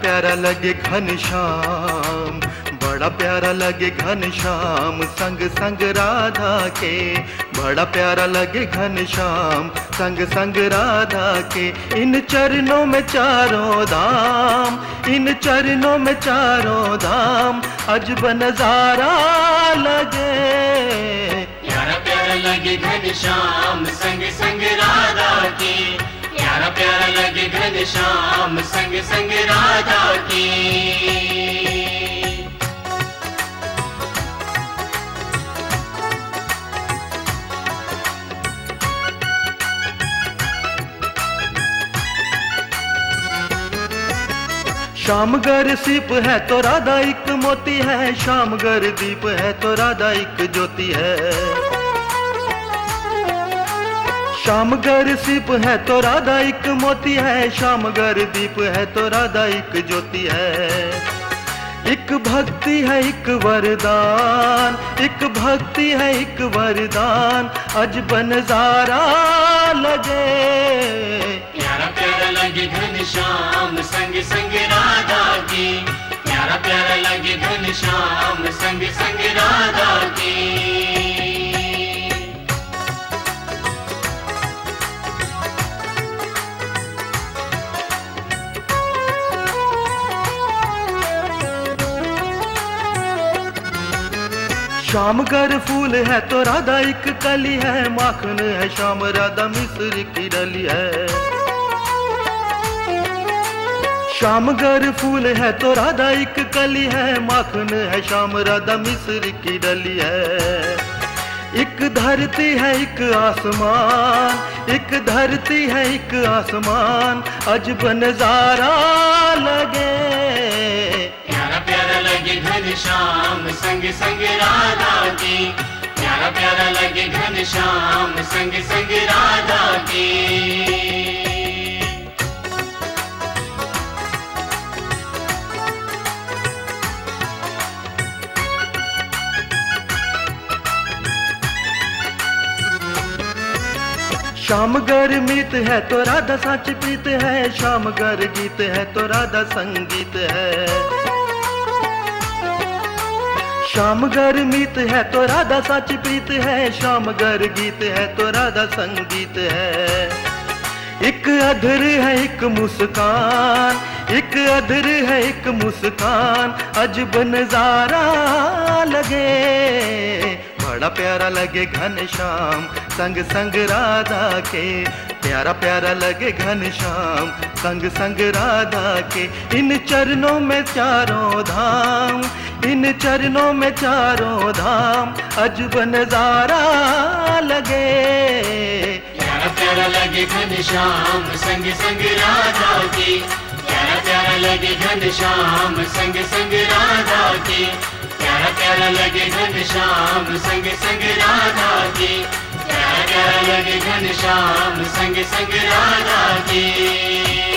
प्यारा लगे घनश्याम, बड़ा प्यारा लगे घनश्याम संग संग राधा के। बड़ा प्यारा लगे घनश्याम संग संग राधा के। इन चरणों में चारों धाम, इन चरणों में चारों धाम अजब नजारा लगे। प्यारा प्यारा लगे घनश्याम संग संग राधा के। प्यारा प्यारा लगे घनश्याम संग संग राधा के। श्यामगर सीप है तो राधा एक मोती है, श्यामगर दीप है तो राधा एक ज्योति है। श्यामगर सीप है तो राधा एक मोती है, श्यामगर दीप है तो राधा एक ज्योति है। एक भक्ति है एक वरदान, एक भक्ति है एक वरदान अजब नजारा लगे। प्यारा प्यारा लगे घनश्याम संग संग राधा की। प्यारा प्यारा लगे घनश्याम संग संग राधा की। श्यामगर फूल है तो राधा एक कली है, माखन है श्याम राधा मिश्र की डली है। श्यामगर फूल है तो राधा एक कली है, माखन है श्याम राधा मिश्र की डली है। एक धरती है एक आसमान, एक धरती है एक आसमान अजब नजारा लगे। प्यारा प्यारा लगे घनश्याम संग संग राधा की। प्यारा प्यारा लगे घनश्याम संग संग राधा की। श्यामगर मीत है तो राधा सच प्रीत है, श्यामगर गीत है तो राधा संगीत है। श्यामगर मीत है तो राधा सच प्रीत है, श्यामगर गीत है तो राधा संगीत है। एक अधर है एक मुस्कान, एक अधर है एक मुस्कान अजब नजारा लगे। बड़ा प्यारा लगे घनश्याम संग संग राधा के। प्यारा प्यारा लगे घनश्याम संग संग राधा के। इन चरणों में चारों धाम, इन चरणों में चारों धाम अजब नजारा लगे। प्यारा प्यारा लगे घनश्याम संग संग राधा की। प्यारा प्यारा लगे घनश्याम संग संग राधा की। प्यारा प्यारा लगे घनश्याम संग संग राधा की। प्यारा प्यारा लगे घनश्याम संग संग राधा की।